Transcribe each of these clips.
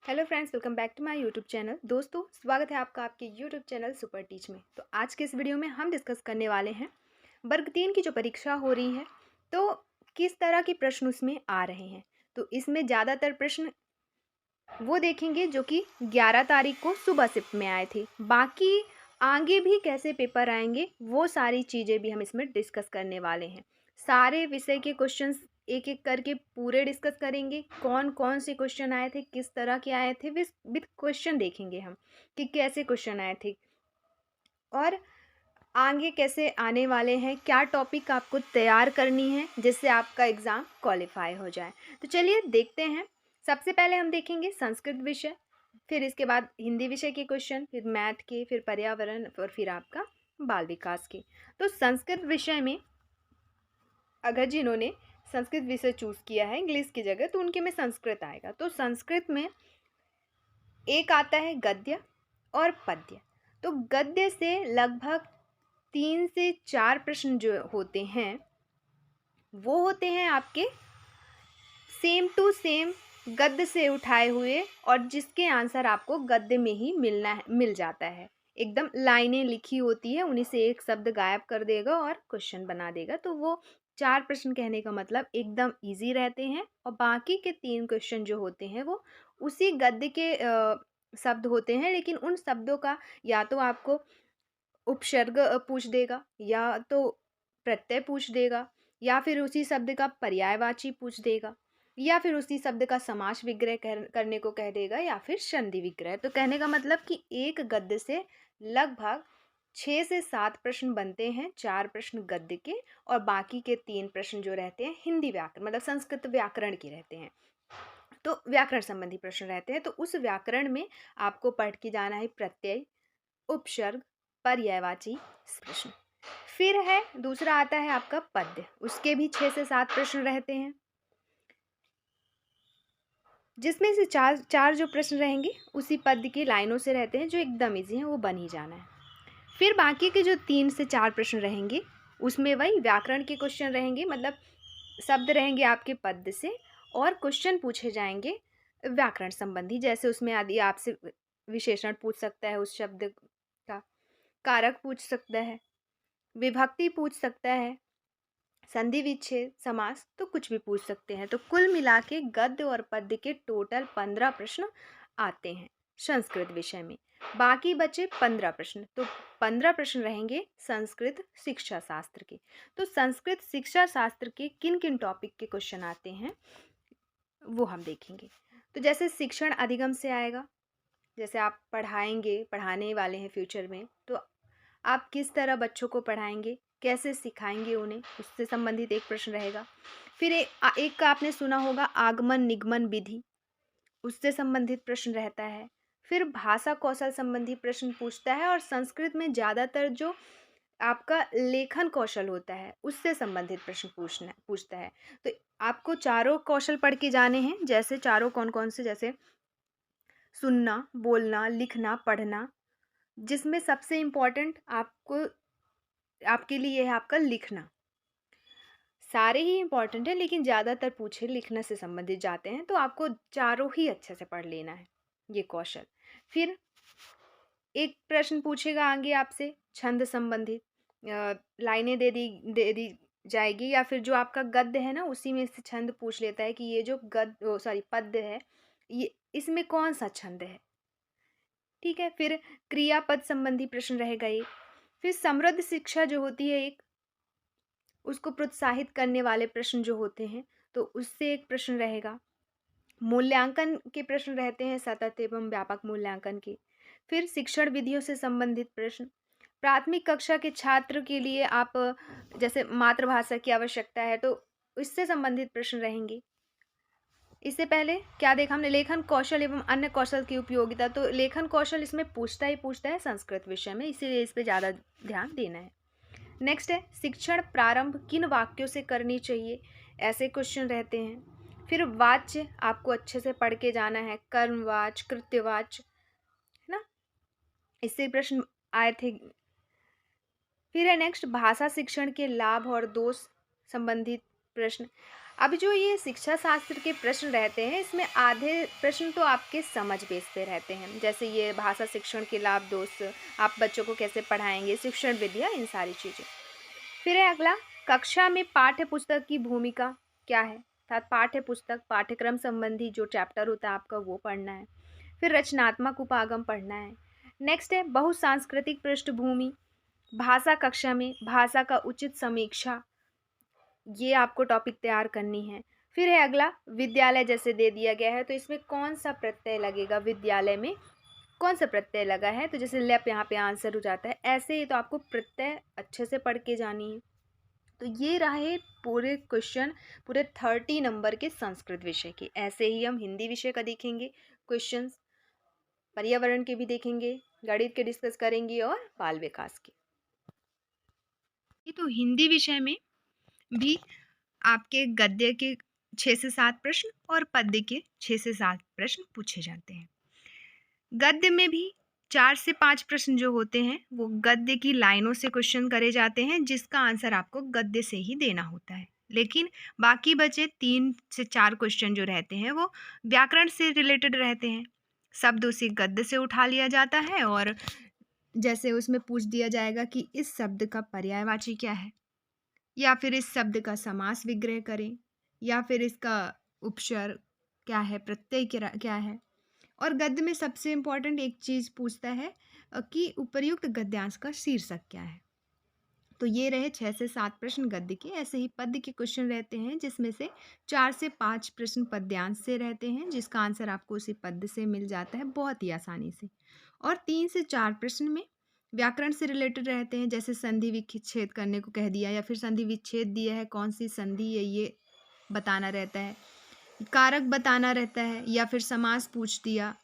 Hello friends, welcome back to my YouTube channel. दोस्तों, स्वागत है आपका आपके यूट्यूब चैनल सुपर टीच में। तो आज के इस वीडियो में हम डिस्कस करने वाले हैं वर्ग 3 की जो परीक्षा हो रही है, तो किस तरह के प्रश्न उसमें आ रहे हैं। तो इसमें ज़्यादातर प्रश्न वो देखेंगे जो कि 11 तारीख को सुबह शिफ्ट में आए थे। बाकी आगे भी कैसे पेपर आएंगे वो सारी चीज़ें भी हम इसमें डिस्कस करने वाले हैं। सारे विषय के क्वेश्चंस एक एक करके पूरे डिस्कस करेंगे। कौन कौन से क्वेश्चन आए थे, किस तरह के आए थे, विथ क्वेश्चन देखेंगे हम कि कैसे क्वेश्चन आए थे और आगे कैसे आने वाले हैं, क्या टॉपिक आपको तैयार करनी है जिससे आपका एग्ज़ाम क्वालिफाई हो जाए। तो चलिए देखते हैं। सबसे पहले हम देखेंगे संस्कृत विषय, फिर इसके बाद हिंदी विषय के क्वेश्चन, फिर मैथ के, फिर पर्यावरण और फिर आपका बाल विकास के। तो संस्कृत विषय में अगर जिन्होंने संस्कृत विषय चूज़ किया है इंग्लिश की जगह, तो उनके में संस्कृत आएगा। तो संस्कृत में एक आता है गद्य और पद्य। तो गद्य से लगभग 3 से 4 प्रश्न जो होते हैं वो होते हैं आपके सेम टू सेम गद्य से उठाए हुए, और जिसके आंसर आपको गद्य में ही मिल जाता है। एकदम लाइनें लिखी होती है, उन्हीं से एक शब्द गायब कर देगा और क्वेश्चन बना देगा। तो वो 4 प्रश्न कहने का मतलब एकदम इजी रहते हैं, और बाकी के 3 क्वेश्चन जो होते हैं वो उसी गद्य के शब्द होते हैं, लेकिन उन शब्दों का या तो आपको उपसर्ग पूछ देगा, या तो प्रत्यय पूछ देगा, या फिर उसी शब्द का पर्यायवाची पूछ देगा, या फिर उसी शब्द का समास विग्रह करने को कह देगा, या फिर संधि विग्रह। तो कहने का मतलब कि एक गद्य से लगभग 6 से 7 प्रश्न बनते हैं, 4 प्रश्न गद्य के और बाकी के 3 प्रश्न जो रहते हैं हिंदी व्याकरण मतलब संस्कृत व्याकरण के रहते हैं। तो व्याकरण संबंधी प्रश्न रहते हैं। तो उस व्याकरण में आपको पढ़ के जाना है प्रत्यय, उपसर्ग, पर्यायवाची प्रश्न। फिर है दूसरा आता है आपका पद्य, उसके भी 6 से 7 प्रश्न रहते हैं, जिसमें से चार चार जो प्रश्न रहेंगे उसी पद्य की लाइनों से रहते हैं, जो एकदम इजी हैं, वो बन ही जाना है। फिर बाकी के जो 3 से 4 प्रश्न रहेंगे उसमें वही व्याकरण के क्वेश्चन रहेंगे, मतलब शब्द रहेंगे आपके पद्य से और क्वेश्चन पूछे जाएंगे व्याकरण संबंधी। जैसे उसमें आदि आपसे विशेषण पूछ सकता है, उस शब्द का कारक पूछ सकता है, विभक्ति पूछ सकता है, संधि विच्छेद, समास, तो कुछ भी पूछ सकते हैं। तो कुल मिला के गद्य और पद्य के टोटल 15 प्रश्न आते हैं संस्कृत विषय में। बाकी बचे 15 प्रश्न। तो 15 प्रश्न रहेंगे संस्कृत शिक्षा शास्त्र के। तो संस्कृत शिक्षा शास्त्र के किन किन टॉपिक के क्वेश्चन आते हैं वो हम देखेंगे। तो जैसे शिक्षण अधिगम से आएगा, जैसे आप पढ़ाने वाले हैं फ्यूचर में, तो आप किस तरह बच्चों को पढ़ाएंगे, कैसे सिखाएंगे उन्हें, उससे संबंधित एक प्रश्न रहेगा। फिर एक का आपने सुना होगा आगमन निगमन विधि, उससे संबंधित प्रश्न रहता है। फिर भाषा कौशल संबंधी प्रश्न पूछता है, और संस्कृत में ज़्यादातर जो आपका लेखन कौशल होता है उससे संबंधित प्रश्न पूछता है। तो आपको चारों कौशल पढ़ के जाने हैं। जैसे चारों कौन कौन से, जैसे सुनना, बोलना, लिखना, पढ़ना, जिसमें सबसे इम्पोर्टेंट आपको आपके लिए है आपका लिखना। सारे ही इम्पोर्टेंट है, लेकिन ज़्यादातर पूछे लिखने से संबंधित जाते हैं, तो आपको चारों ही अच्छे से पढ़ लेना है ये कौशल। फिर एक प्रश्न पूछेगा आगे आपसे छंद संबंधित, लाइनें दे दी जाएगी, या फिर जो आपका गद्य है ना उसी में से छंद पूछ लेता है कि ये जो पद्य है, ये इसमें कौन सा छंद है। ठीक है। फिर क्रियापद संबंधी प्रश्न रहेगा एक। फिर समृद्ध शिक्षा जो होती है एक, उसको प्रोत्साहित करने वाले प्रश्न जो होते हैं, तो उससे एक प्रश्न रहेगा। मूल्यांकन के प्रश्न रहते हैं, सतत एवं व्यापक मूल्यांकन के। फिर शिक्षण विधियों से संबंधित प्रश्न, प्राथमिक कक्षा के छात्र के लिए आप जैसे मातृभाषा की आवश्यकता है तो इससे संबंधित प्रश्न रहेंगे। इससे पहले क्या देखा हमने, लेखन कौशल एवं अन्य कौशल की उपयोगिता। तो लेखन कौशल इसमें पूछता है संस्कृत विषय में, इसीलिए इस पर ज़्यादा ध्यान देना है। नेक्स्ट है शिक्षण प्रारंभ किन वाक्यों से करनी चाहिए, ऐसे क्वेश्चन रहते हैं। फिर वाच्य आपको अच्छे से पढ़ के जाना है, कर्मवाच्य, कृत्यवाच्य, है ना, इससे प्रश्न आए थे। फिर है नेक्स्ट भाषा शिक्षण के लाभ और दोष संबंधित प्रश्न। अब जो ये शिक्षा शास्त्र के प्रश्न रहते हैं, इसमें आधे प्रश्न तो आपके समझ बेस पे रहते हैं, जैसे ये भाषा शिक्षण के लाभ दोष, आप बच्चों को कैसे पढ़ाएंगे, शिक्षण विधियाँ, इन सारी चीज़ें। फिर है अगला, कक्षा में पाठ्य पुस्तक की भूमिका क्या है, अर्थात पाठ्य पुस्तक पाठ्यक्रम संबंधी जो चैप्टर होता है आपका वो पढ़ना है। फिर रचनात्मक उपागम पढ़ना है। नेक्स्ट है बहुसांस्कृतिक पृष्ठभूमि, भाषा कक्षा में भाषा का उचित समीक्षा, ये आपको टॉपिक तैयार करनी है। फिर है अगला, विद्यालय जैसे दे दिया गया है तो इसमें कौन सा प्रत्यय लगेगा, विद्यालय में कौन सा प्रत्यय लगा है, तो जैसे लेप यहाँ पे आंसर हो जाता है, ऐसे ही तो आपको प्रत्यय अच्छे से पढ़ के जानी है। तो ये रहे पूरे क्वेश्चन, पूरे 30 नंबर के संस्कृत विषय के। ऐसे ही हम हिंदी विषय का देखेंगे क्वेश्चंस, पर्यावरण के भी देखेंगे, गणित के डिस्कस करेंगे और बाल विकास के। ये तो हिंदी विषय में भी आपके गद्य के 6 से 7 प्रश्न और पद्य के 6 से 7 प्रश्न पूछे जाते हैं। गद्य में भी 4 से 5 प्रश्न जो होते हैं वो गद्य की लाइनों से क्वेश्चन करे जाते हैं, जिसका आंसर आपको गद्य से ही देना होता है। लेकिन बाकी बचे 3 से 4 क्वेश्चन जो रहते हैं वो व्याकरण से रिलेटेड रहते हैं। शब्द उसी गद्य से उठा लिया जाता है और जैसे उसमें पूछ दिया जाएगा कि इस शब्द का पर्यायवाची क्या है, या फिर इस शब्द का समास विग्रह करें, या फिर इसका उपसर्ग क्या है, प्रत्यय क्या है। और गद्य में सबसे इम्पॉर्टेंट एक चीज़ पूछता है कि उपर्युक्त गद्यांश का शीर्षक क्या है। तो ये रहे 6 से 7 प्रश्न गद्य के। ऐसे ही पद्य के क्वेश्चन रहते हैं, जिसमें से 4 से 5 प्रश्न पद्यांश से रहते हैं, जिसका आंसर आपको उसी पद्य से मिल जाता है बहुत ही आसानी से। और 3 से 4 प्रश्न में व्याकरण से रिलेटेड रहते हैं, जैसे संधि विच्छेद करने को कह दिया, या फिर संधि विच्छेद दिया है, कौन सी संधि है ये बताना रहता है, कारक बताना रहता है, या फिर समास पूछ दिया,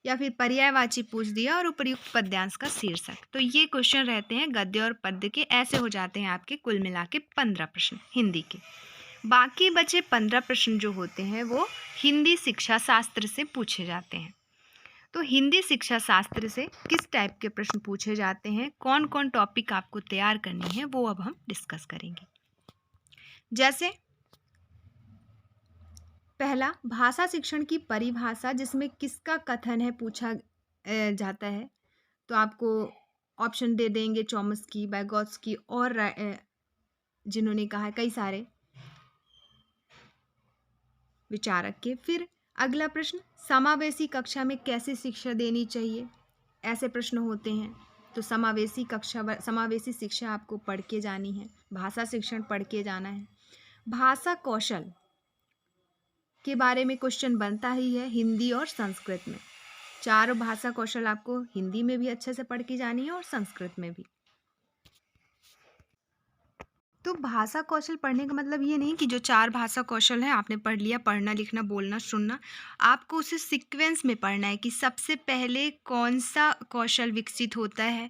या फिर पर्यायवाची पूछ दिया, और उपर्युक्त पद्यांश का शीर्षक। तो ये क्वेश्चन रहते हैं गद्य और पद्य के। ऐसे हो जाते हैं आपके कुल मिला के 15 प्रश्न हिंदी के। बाकी बचे 15 प्रश्न जो होते हैं वो हिंदी शिक्षा शास्त्र से पूछे जाते हैं। तो हिंदी शिक्षा शास्त्र से किस टाइप के प्रश्न पूछे जाते हैं, कौन कौन टॉपिक आपको तैयार करनी है, वो अब हम डिस्कस करेंगे। जैसे पहला, भाषा शिक्षण की परिभाषा, जिसमें किसका कथन है पूछा जाता है। तो आपको ऑप्शन दे देंगे चॉम्स्की, वाइगोत्स्की और जिन्होंने कहा है कई सारे विचारक के। फिर अगला प्रश्न, समावेशी कक्षा में कैसे शिक्षा देनी चाहिए, ऐसे प्रश्न होते हैं। तो समावेशी शिक्षा आपको पढ़ के जानी है, भाषा शिक्षण पढ़ के जाना है। भाषा कौशल के बारे में क्वेश्चन बनता ही है हिंदी और संस्कृत में। 4 भाषा कौशल आपको हिंदी में भी अच्छे से पढ़ के जानी है और संस्कृत में भी। तो भाषा कौशल पढ़ने का मतलब ये नहीं कि जो 4 भाषा कौशल है आपने पढ़ लिया, पढ़ना लिखना बोलना सुनना, आपको उसे सीक्वेंस में पढ़ना है कि सबसे पहले कौन सा कौशल विकसित होता है,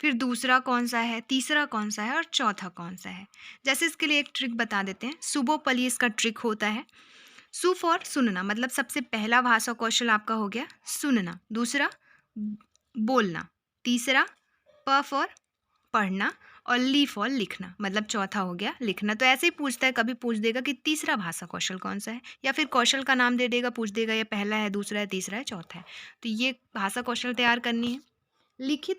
फिर दूसरा कौन सा है, तीसरा कौन सा है और चौथा कौन सा है। जैसे इसके लिए एक ट्रिक बता देते हैं, सुबोपली इसका ट्रिक होता है। सु फॉर सुनना, मतलब सबसे पहला भाषा कौशल आपका हो गया सुनना, दूसरा बोलना, तीसरा प फॉर पढ़ना, और ली फॉर लिखना, मतलब चौथा हो गया लिखना। तो ऐसे ही पूछता है, कभी पूछ देगा कि तीसरा भाषा कौशल कौन सा है, या फिर कौशल का नाम दे देगा, पूछ देगा ये पहला है, दूसरा है, तीसरा है, चौथा है। तो ये भाषा कौशल तैयार करनी है। लिखित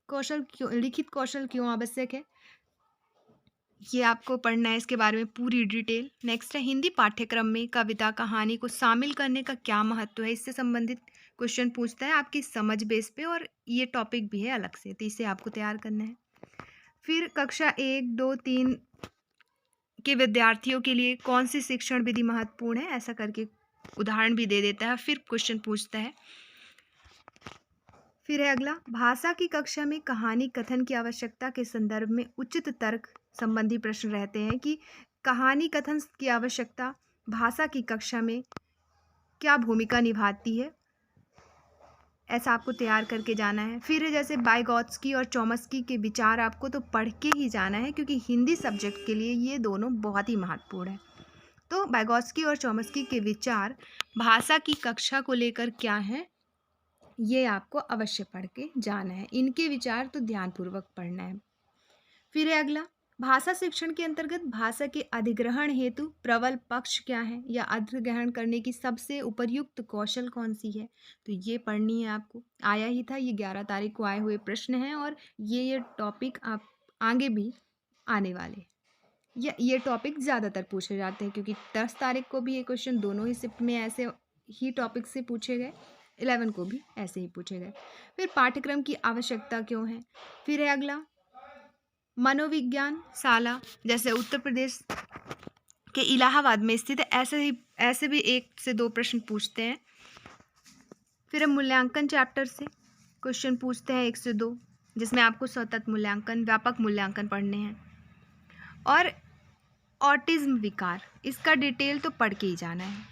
कौशल क्यों आवश्यक है, ये आपको पढ़ना है, इसके बारे में पूरी डिटेल। नेक्स्ट है, हिंदी पाठ्यक्रम में कविता कहानी को शामिल करने का क्या महत्व है, इससे संबंधित क्वेश्चन पूछता है आपकी समझ बेस पे, और ये टॉपिक भी है अलग से, तो इसे आपको तैयार करना है। फिर कक्षा 1, 2, 3 के विद्यार्थियों के लिए कौन सी शिक्षण विधि महत्वपूर्ण है, ऐसा करके उदाहरण भी दे देता है, फिर क्वेश्चन पूछता है। फिर है अगला, भाषा की कक्षा में कहानी कथन की आवश्यकता के संदर्भ में उचित तर्क संबंधी प्रश्न रहते हैं कि कहानी कथन की आवश्यकता भाषा की कक्षा में क्या भूमिका निभाती है, ऐसा आपको तैयार करके जाना है। फिर जैसे वाइगोत्स्की और चॉम्स्की के विचार आपको तो पढ़ के ही जाना है, क्योंकि हिंदी सब्जेक्ट के लिए ये दोनों बहुत ही महत्वपूर्ण है। तो वाइगोत्स्की और चॉम्स्की के विचार भाषा की कक्षा को लेकर क्या हैं, ये आपको अवश्य पढ़ के जाना है। इनके विचार तो ध्यानपूर्वक पढ़ना है। फिर है अगला, भाषा शिक्षण के अंतर्गत भाषा के अधिग्रहण हेतु प्रबल पक्ष क्या है या अधिग्रहण करने की सबसे उपयुक्त कौशल कौन सी है, तो ये पढ़नी है आपको। आया ही था, ये 11 तारीख को आए हुए प्रश्न हैं और ये टॉपिक आप आगे भी आने वाले, या ये टॉपिक ज़्यादातर पूछे जाते हैं क्योंकि 10 तारीख को भी ये क्वेश्चन दोनों ही शिफ्ट में ऐसे ही टॉपिक से पूछे गए, 11 को भी ऐसे ही पूछे गए। फिर पाठ्यक्रम की आवश्यकता क्यों है। फिर है अगला मनोविज्ञान शाला, जैसे उत्तर प्रदेश के इलाहाबाद में स्थित है, ऐसे भी 1 से 2 प्रश्न पूछते हैं। फिर हम मूल्यांकन चैप्टर से क्वेश्चन पूछते हैं 1 से 2, जिसमें आपको सतत मूल्यांकन, व्यापक मूल्यांकन पढ़ने हैं। और ऑटिज्म विकार, इसका डिटेल तो पढ़ के ही जाना है।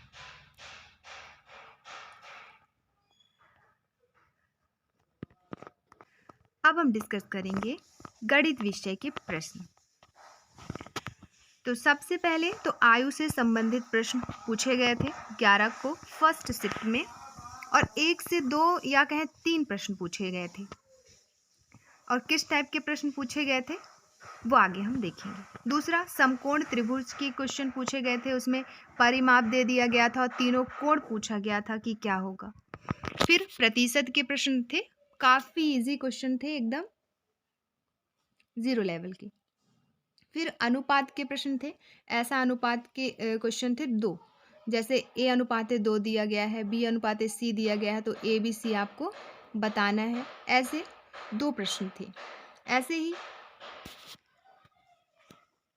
अब हम डिस्कस करेंगे गणित विषय के प्रश्न। तो सबसे पहले तो आयु से संबंधित प्रश्न पूछे गए थे 11 को फर्स्ट शिफ्ट में, और 1 से 2 या कहें 3 प्रश्न पूछे गए थे। और किस टाइप के प्रश्न पूछे गए थे वो आगे हम देखेंगे। दूसरा, समकोण त्रिभुज की क्वेश्चन पूछे गए थे, उसमें परिमाप दे दिया गया था और तीनों कोण पूछा गया था कि क्या होगा। फिर प्रतिशत के प्रश्न थे, काफ़ी इजी क्वेश्चन थे, एकदम 0 लेवल के। फिर अनुपात के प्रश्न थे, ऐसा अनुपात के क्वेश्चन थे 2, जैसे A अनुपात 2 दिया गया है, B अनुपात C दिया गया है, तो A B C आपको बताना है। ऐसे 2 प्रश्न थे। ऐसे ही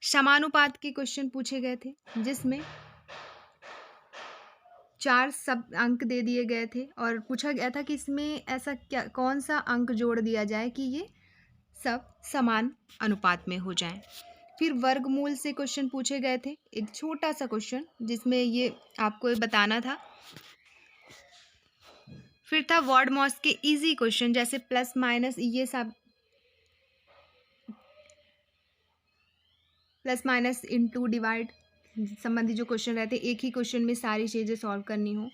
समानुपात के क्वेश्चन पूछे गए थे, जिसमें 4 सब अंक दे दिए गए थे और पूछा गया था कि इसमें ऐसा क्या, कौन सा अंक जोड़ दिया जाए कि ये सब समान अनुपात में हो जाए। फिर वर्गमूल से क्वेश्चन पूछे गए थे, एक छोटा सा क्वेश्चन जिसमें ये आपको बताना था। फिर था वर्ड मॉस के इजी क्वेश्चन, जैसे प्लस माइनस, ये सब प्लस माइनस इनटू डिवाइड संबंधी जो क्वेश्चन रहते, एक ही क्वेश्चन में सारी चीज़ें सॉल्व करनी हो,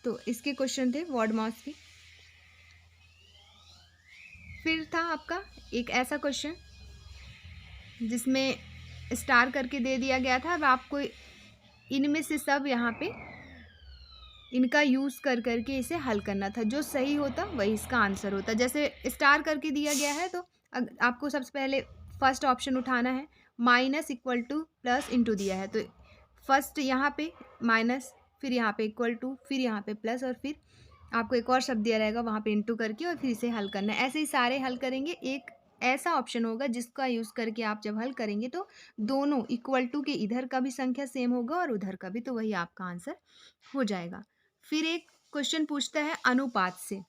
तो इसके क्वेश्चन थे वर्ड मॉस के। फिर था आपका एक ऐसा क्वेश्चन जिसमें स्टार करके दे दिया गया था, अब आपको इनमें से सब यहाँ पे इनका यूज़ कर करके इसे हल करना था, जो सही होता वही इसका आंसर होता। जैसे स्टार करके दिया गया है तो आपको सबसे पहले फर्स्ट ऑप्शन उठाना है, minus equal two plus into दिया है, तो फर्स्ट यहाँ पे माइनस, फिर यहाँ पे इक्वल टू, फिर यहाँ पे प्लस, और फिर आपको एक और शब्द दिया रहेगा वहाँ पे इंटू करके, और फिर इसे हल करना है। ऐसे ही सारे हल करेंगे। एक ऐसा ऑप्शन होगा जिसका यूज़ करके आप जब हल करेंगे तो दोनों इक्वल टू के इधर का भी संख्या सेम होगा और उधर का भी, तो वही आपका आंसर हो जाएगा। फिर एक क्वेश्चन पूछता है अनुपात से,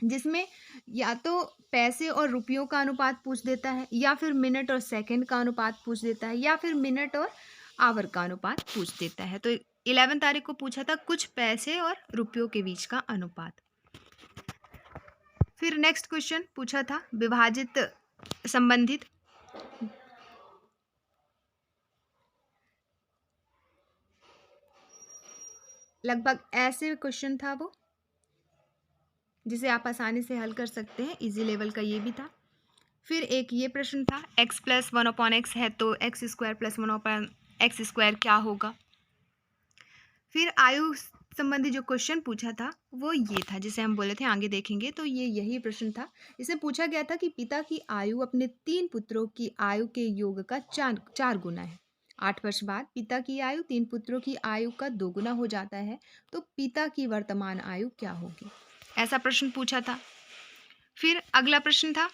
जिसमें या तो पैसे और रुपयों का अनुपात पूछ देता है, या फिर मिनट और सेकंड का अनुपात पूछ देता है, या फिर मिनट और आवर का अनुपात पूछ देता है। तो 11 तारीख को पूछा था कुछ पैसे और रुपयों के बीच का अनुपात। फिर नेक्स्ट क्वेश्चन पूछा था विभाजित संबंधित, लगभग ऐसे क्वेश्चन था वो, जिसे आप आसानी से हल कर सकते हैं, इजी लेवल का ये भी था। फिर एक ये प्रश्न था, x प्लस 1/x है तो x square plus 1/x square क्या होगा। फिर आयु संबंधी जो क्वेश्चन पूछा था वो ये था, जिसे हम बोले थे आगे देखेंगे, तो ये यही प्रश्न था। इसमें पूछा गया था कि पिता की आयु अपने 3 पुत्रों की आयु के योग का 4 गुना है। 8 वर्ष बाद पिता की आयु 3 पुत्रों की आयु का 2 गुना हो जाता है, तो पिता की वर्तमान आयु क्या होगी, ऐसा प्रश्न पूछा था। फिर अगला प्रश्न था,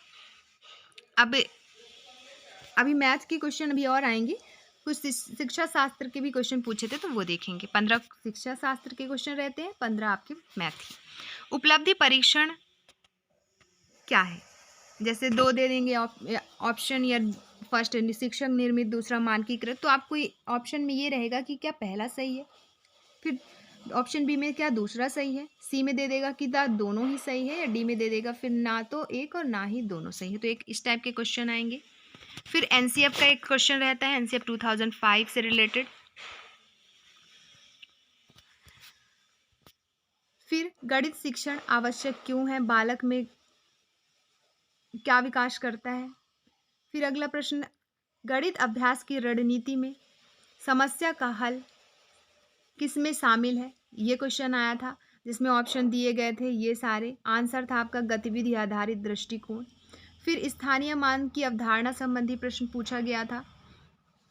अभी मैथ के क्वेश्चन अभी और आएंगे, कुछ शिक्षा शास्त्र के भी क्वेश्चन पूछे थे तो वो देखेंगे। 15 शिक्षा शास्त्र के क्वेश्चन रहते हैं, 15 आपके मैथ की। उपलब्धि परीक्षण क्या है, जैसे 2 दे देंगे ऑप्शन, या फर्स्ट शिक्षक निर्मित, दूसरा मानकीकृत, तो आपको ऑप्शन में ये रहेगा कि क्या पहला सही है, फिर ऑप्शन बी में क्या दूसरा सही है, सी में दे देगा कि दोनों ही सही है, या डी में दे देगा फिर ना तो एक और ना ही दोनों सही है। तो एक इस टाइप के क्वेश्चन आएंगे। फिर एनसीएफ का एक क्वेश्चन रहता है, एनसीएफ 2005 से रिलेटेड। फिर गणित शिक्षण आवश्यक क्यों है, बालक में क्या विकास करता है, फिर अगला प्रश्न, गणित अभ्यास की रणनीति में समस्या का हल किसमें शामिल है? ये क्वेश्चन आया था, जिसमें ऑप्शन दिए गए थे ये सारे। आंसर था आपका गतिविधि आधारित दृष्टिकोण। फिर स्थानीय मान की अवधारणा संबंधी प्रश्न पूछा गया था।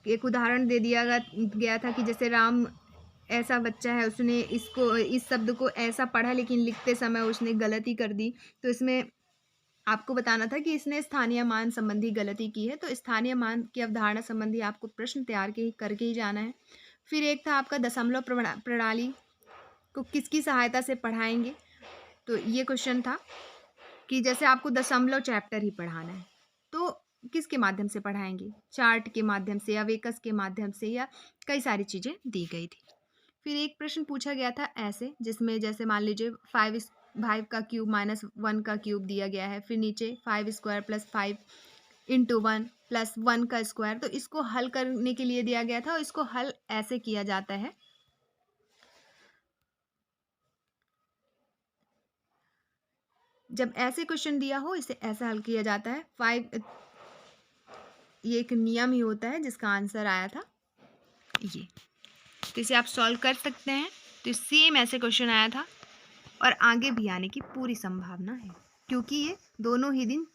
एक उदाहरण दे दिया गया था कि जैसे राम ऐसा बच्चा है, उसने इस शब्द को ऐसा पढ़ा लेकिन लिखते समय उसने गलती कर दी, तो इसमें आपको बताना था कि इसने स्थानीय मान संबंधी गलती की है। तो स्थानीय मान की अवधारणा संबंधी आपको प्रश्न तैयार करके ही जाना है। फिर एक था आपका दशमलव प्रणाली को किसकी सहायता से पढ़ाएंगे। तो ये क्वेश्चन था कि जैसे आपको दशमलव चैप्टर ही पढ़ाना है तो किसके माध्यम से पढ़ाएंगे, चार्ट के माध्यम से या वेकस के माध्यम से, या कई सारी चीज़ें दी गई थी। फिर एक प्रश्न पूछा गया था ऐसे, जिसमें जैसे मान लीजिए 5 का क्यूब -1 का क्यूब दिया गया है, फिर नीचे 5² + 5 × 1 + 1 का स्क्वायर। तो इसको हल करने के लिए दिया गया था और इसको हल ऐसे किया जाता है। जब ऐसे क्वेश्चन दिया हो इसे ऐसा हल किया जाता है। 5 ये एक नियम ही होता है जिसका आंसर आया था ये। तो इसे आप सॉल्व कर सकते हैं। तो सेम ऐसे क्वेश्चन आया था और आगे भी आने की पूरी संभावना है, क्योंकि ये दोनों ही दिन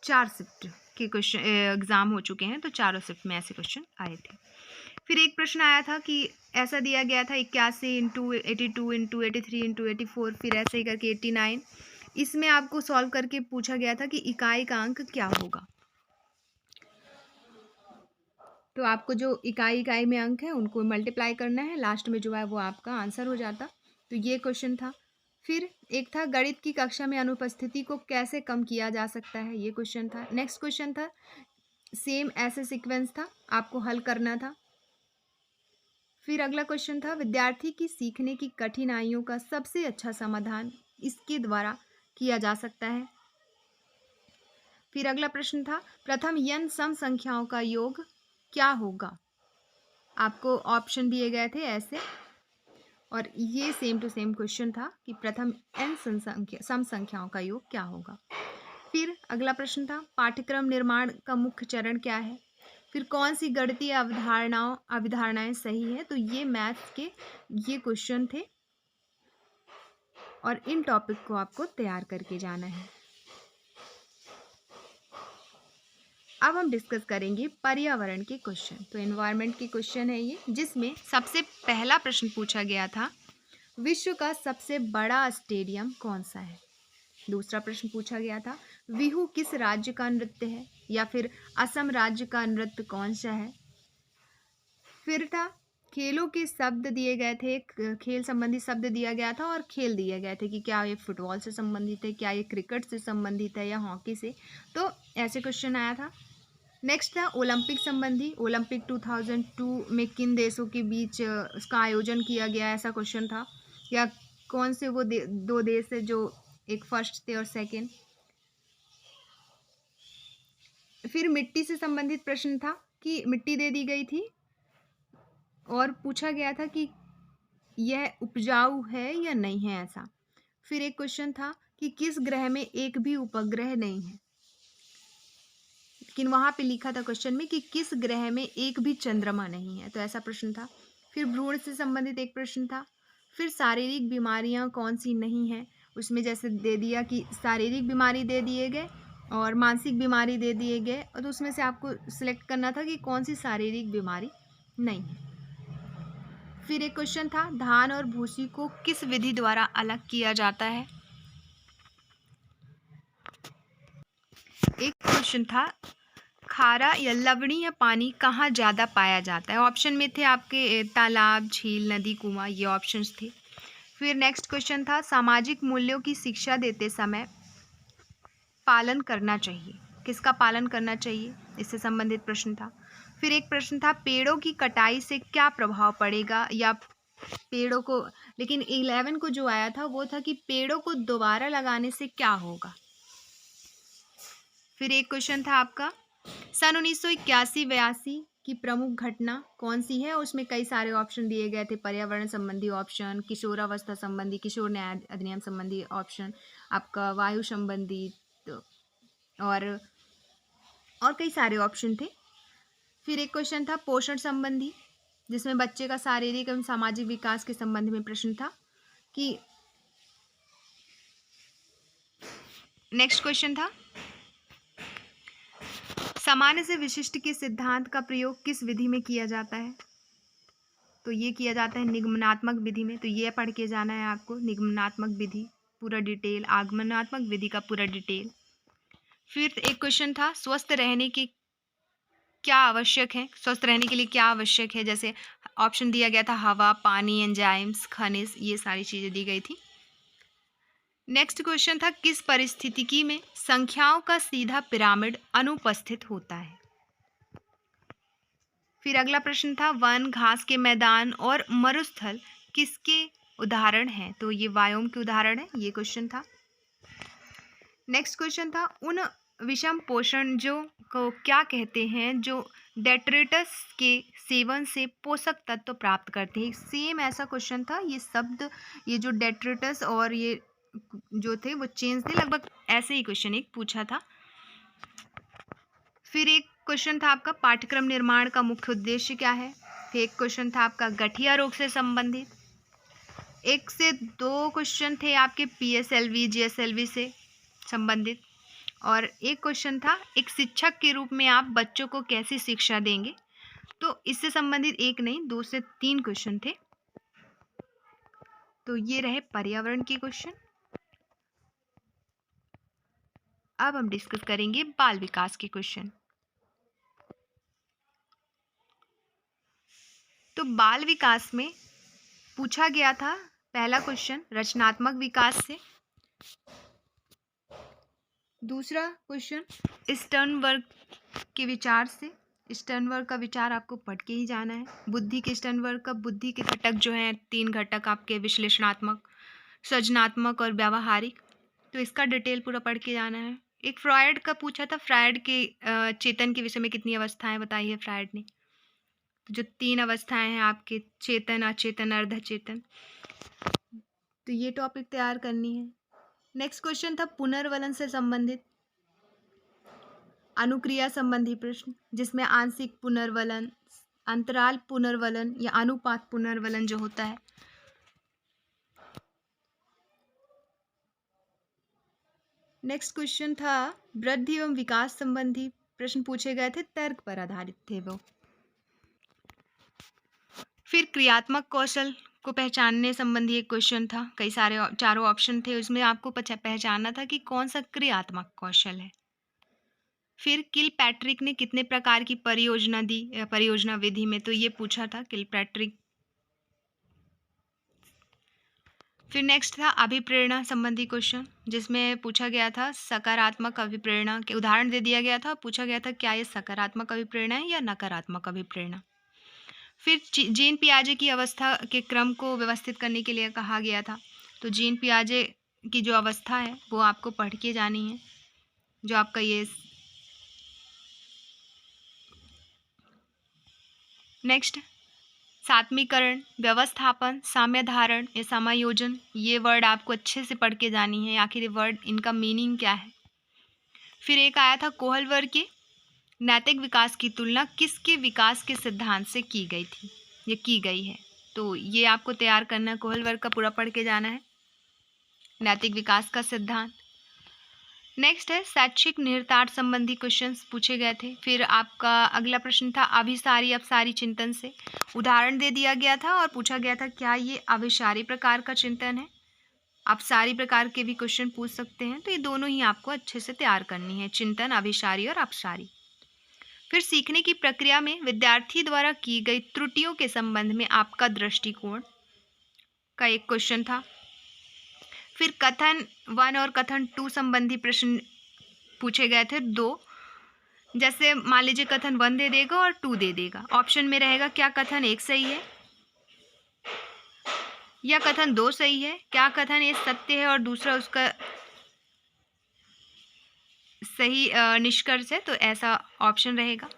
4 शिफ्ट के क्वेश्चन एग्जाम हो चुके हैं, तो चारों शिफ्ट में ऐसे क्वेश्चन आए थे। फिर एक प्रश्न आया था कि ऐसा दिया गया था 81 × 82 × 83 × 84, फिर ऐसे ही करके 89। इसमें आपको सॉल्व करके पूछा गया था कि इकाई का अंक क्या होगा। तो आपको जो इकाई में अंक है उनको मल्टीप्लाई करना है, लास्ट में जो है वो आपका आंसर हो जाता। तो ये क्वेश्चन था। फिर एक था गणित की कक्षा में अनुपस्थिति को कैसे कम किया जा सकता है, ये क्वेश्चन था। नेक्स्ट क्वेश्चन था सेम ऐसे सीक्वेंस था, आपको हल करना था। फिर अगला क्वेश्चन था विद्यार्थी की सीखने की कठिनाइयों का सबसे अच्छा समाधान इसके द्वारा किया जा सकता है। फिर अगला प्रश्न था प्रथम n सम संख्याओं का योग क्या होगा। आपको ऑप्शन दिए गए थे ऐसे, और ये सेम टू सेम क्वेश्चन था कि प्रथम n सम संख्याओं का योग क्या होगा। फिर अगला प्रश्न था पाठ्यक्रम निर्माण का मुख्य चरण क्या है। फिर कौन सी गणितीय अवधारणाएं सही है। तो ये मैथ्स के ये क्वेश्चन थे और इन टॉपिक को आपको तैयार करके जाना है। अब हम डिस्कस करेंगे पर्यावरण के क्वेश्चन। तो एनवायरनमेंट के क्वेश्चन है ये, जिसमें सबसे पहला प्रश्न पूछा गया था विश्व का सबसे बड़ा स्टेडियम कौन सा है। दूसरा प्रश्न पूछा गया था बिहू किस राज्य का नृत्य है, या फिर असम राज्य का नृत्य कौन सा है। फिर था खेलों के शब्द दिए गए थे, खेल संबंधी शब्द दिया गया था और खेल दिए गए थे कि क्या ये फुटबॉल से संबंधित है, क्या ये क्रिकेट से संबंधित है, या हॉकी से। तो ऐसे क्वेश्चन आया था। नेक्स्ट था ओलंपिक संबंधी, ओलंपिक 2002 में किन देशों के बीच उसका आयोजन किया गया, ऐसा क्वेश्चन था। या कौन से वो दो देश है जो एक फर्स्ट थे और सेकंड। फिर मिट्टी से संबंधित प्रश्न था कि मिट्टी दे दी गई थी और पूछा गया था कि यह उपजाऊ है या नहीं है ऐसा। फिर एक क्वेश्चन था कि किस ग्रह में एक भी उपग्रह नहीं है, लेकिन वहाँ पे लिखा था क्वेश्चन में कि किस ग्रह में एक भी चंद्रमा नहीं है, तो ऐसा प्रश्न था। फिर भ्रूण से संबंधित एक प्रश्न था। फिर शारीरिक बीमारियाँ कौन सी नहीं हैं, उसमें जैसे दे दिया कि शारीरिक बीमारी दे दिए गए और मानसिक बीमारी दे दिए गए, और तो उसमें से आपको सिलेक्ट करना था कि कौन सी शारीरिक बीमारी नहीं है। फिर एक क्वेश्चन था धान और भूसी को किस विधि द्वारा अलग किया जाता है। एक क्वेश्चन था खारा या लवणीय पानी कहाँ ज़्यादा पाया जाता है। ऑप्शन में थे आपके तालाब, झील, नदी, कुआं, ये ऑप्शंस थे। फिर नेक्स्ट क्वेश्चन था सामाजिक मूल्यों की शिक्षा देते समय पालन करना चाहिए, किसका पालन करना चाहिए, इससे संबंधित प्रश्न था। फिर एक प्रश्न था पेड़ों की कटाई से क्या प्रभाव पड़ेगा, या पेड़ों को, लेकिन 11 को जो आया था वो था कि पेड़ों को दोबारा लगाने से क्या होगा। फिर एक क्वेश्चन था आपका सन 1981-82 की प्रमुख घटना कौन सी है। उसमें कई सारे ऑप्शन दिए गए थे, पर्यावरण संबंधी ऑप्शन, किशोरावस्था संबंधी, किशोर न्याय अधिनियम संबंधी ऑप्शन, आपका वायु संबंधी और और कई सारे ऑप्शन थे। फिर एक क्वेश्चन था पोषण संबंधी, जिसमें बच्चे का शारीरिक एवं सामाजिक विकास के संबंध में प्रश्न था कि नेक्स्ट क्वेश्चन था सामान्य से विशिष्ट के सिद्धांत का प्रयोग किस विधि में किया जाता है। तो ये किया जाता है निगमनात्मक विधि में। तो ये पढ़ के जाना है आपको, निगमनात्मक विधि पूरा डिटेल, आगमनात्मक विधि का पूरा डिटेल। फिर एक क्वेश्चन था स्वस्थ रहने के क्या आवश्यक है, स्वस्थ रहने के लिए क्या आवश्यक है। जैसे ऑप्शन दिया गया था हवा, पानी, एंजाइम्स, खनिज, ये सारी चीज़ें दी गई थी। नेक्स्ट क्वेश्चन था किस परिस्थितिकी में संख्याओं का सीधा पिरामिड अनुपस्थित होता है। फिर अगला प्रश्न था वन, घास के मैदान और मरुस्थल किसके उदाहरण हैं। तो ये वायोम के उदाहरण है, ये क्वेश्चन था। नेक्स्ट क्वेश्चन था उन विषम पोषण जो को क्या कहते हैं जो डेट्रिटस के सेवन से पोषक तत्व प्राप्त करते हैं। सेम ऐसा क्वेश्चन था, ये शब्द, ये जो डेट्रिटस और ये जो थे वो चेंज थे, लगभग ऐसे ही क्वेश्चन एक पूछा था। फिर एक क्वेश्चन था आपका पाठ्यक्रम निर्माण का मुख्य उद्देश्य क्या है। फिर एक क्वेश्चन था आपका गठिया रोग से संबंधित। 1 से 2 क्वेश्चन थे आपके PSLV GSLV से संबंधित। और एक क्वेश्चन था एक शिक्षक के रूप में आप बच्चों को कैसी शिक्षा देंगे। तो इससे संबंधित एक नहीं 2 से 3 क्वेश्चन थे। तो ये रहे पर्यावरण के क्वेश्चन। अब हम डिस्कस करेंगे बाल विकास के क्वेश्चन। तो बाल विकास में पूछा गया था पहला क्वेश्चन रचनात्मक विकास से, दूसरा क्वेश्चन स्टर्नबर्ग के विचार से। स्टर्नबर्ग का विचार आपको पढ़ के ही जाना है। बुद्धि के स्टर्नबर्ग का बुद्धि के घटक जो हैं 3 घटक आपके विश्लेषणात्मक, सृजनात्मक और व्यावहारिक। तो इसका डिटेल पूरा पढ़ के जाना है। एक फ्रॉयड का पूछा था, फ्रॉयड के चेतन के विषय में कितनी अवस्थाएं बताई है फ्रॉयड ने। तो जो 3 अवस्थाएं हैं आपके चेतन, अचेतन, अर्धचेतन। तो ये टॉपिक तैयार करनी है। नेक्स्ट क्वेश्चन था पुनर्वलन से संबंधित अनुक्रिया संबंधी प्रश्न, जिसमें आंशिक पुनर्वलन, अंतराल पुनर्वलन या अनुपात पुनर्वलन जो होता है। नेक्स्ट क्वेश्चन था वृद्धि एवं विकास संबंधी प्रश्न पूछे गए थे, तर्क पर आधारित थे वो। फिर क्रियात्मक कौशल को पहचानने संबंधी एक क्वेश्चन था। कई सारे चारों ऑप्शन थे, उसमें आपको पहचानना था कि कौन सा क्रियात्मक कौशल है। फिर किलपैट्रिक ने कितने प्रकार की परियोजना दी परियोजना विधि में। तो ये पूछा था किलपैट्रिक। फिर नेक्स्ट था अभिप्रेरणा संबंधी क्वेश्चन, जिसमें पूछा गया था सकारात्मक अभिप्रेरणा के उदाहरण दे दिया गया था। पूछा गया था क्या ये सकारात्मक अभिप्रेरणा है या नकारात्मक अभिप्रेरणा। फिर जीन पियाजे की अवस्था के क्रम को व्यवस्थित करने के लिए कहा गया था। तो जीन पियाजे की जो अवस्था है वो आपको पढ़ के जानी है। जो आपका ये नेक्स्ट सात्मीकरण, व्यवस्थापन, साम्यधारण या समायोजन, ये वर्ड आपको अच्छे से पढ़ के जानी है, आखिर ये वर्ड इनका मीनिंग क्या है। फिर एक आया था कोहलवर के नैतिक विकास की तुलना किसके विकास के सिद्धांत से की गई थी, ये की गई है। तो ये आपको तैयार करना है, कोहलवर का पूरा पढ़ के जाना है, नैतिक विकास का सिद्धांत। नेक्स्ट है शैक्षिक निहितार्थ संबंधी क्वेश्चंस पूछे गए थे। फिर आपका अगला प्रश्न था अभिसारी अपसारी चिंतन से उदाहरण दे दिया गया था और पूछा गया था क्या ये अभिसारी प्रकार का चिंतन है। अपसारी प्रकार के भी क्वेश्चन पूछ सकते हैं। तो ये दोनों ही आपको अच्छे से तैयार करनी है, चिंतन, अभिसारी और अपसारी। फिर सीखने की प्रक्रिया में विद्यार्थी द्वारा की गई त्रुटियों के संबंध में आपका दृष्टिकोण का एक क्वेश्चन था। फिर कथन 1 और कथन 2 संबंधी प्रश्न पूछे गए थे 2। जैसे मान लीजिए कथन 1 दे देगा और 2 दे देगा, ऑप्शन में रहेगा क्या कथन 1 सही है या कथन 2 सही है, क्या कथन 1 सत्य है और दूसरा उसका सही निष्कर्ष है। तो ऐसा ऑप्शन रहेगा।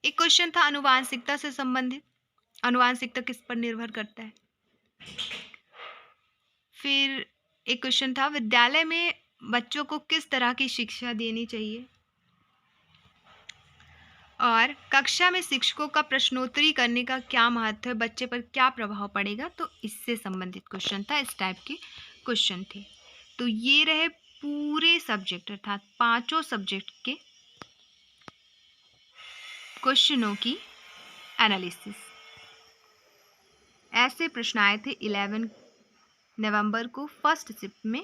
एक क्वेश्चन था आनुवांशिकता से संबंधित, आनुवांशिकता किस पर निर्भर करता है। फिर एक क्वेश्चन था विद्यालय में बच्चों को किस तरह की शिक्षा देनी चाहिए, और कक्षा में शिक्षकों का प्रश्नोत्तरी करने का क्या महत्व है, बच्चे पर क्या प्रभाव पड़ेगा। तो इससे संबंधित क्वेश्चन था, इस टाइप के क्वेश्चन थे। तो ये रहे पूरे सब्जेक्ट अर्थात 5 सब्जेक्ट के क्वेश्चनों की एनालिसिस। ऐसे प्रश्न आए थे 11 नवंबर को फर्स्ट शिफ्ट में,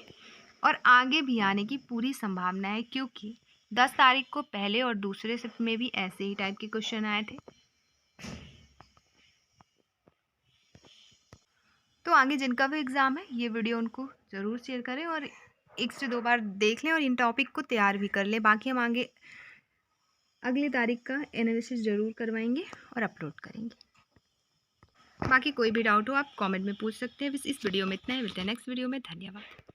और आगे भी आने की पूरी संभावना है, क्योंकि 10 तारीख को पहले और दूसरे शिफ्ट में भी ऐसे ही टाइप के क्वेश्चन आए थे। तो आगे जिनका भी एग्ज़ाम है ये वीडियो उनको ज़रूर शेयर करें और 1 से 2 बार देख लें और इन टॉपिक को तैयार भी कर लें। बाकी हम आगे अगली तारीख का एनालिसिस ज़रूर करवाएंगे और अपलोड करेंगे। बाकी कोई भी डाउट हो आप कमेंट में पूछ सकते हैं। इस वीडियो में इतना ही, मिलते हैं नेक्स्ट वीडियो में। धन्यवाद।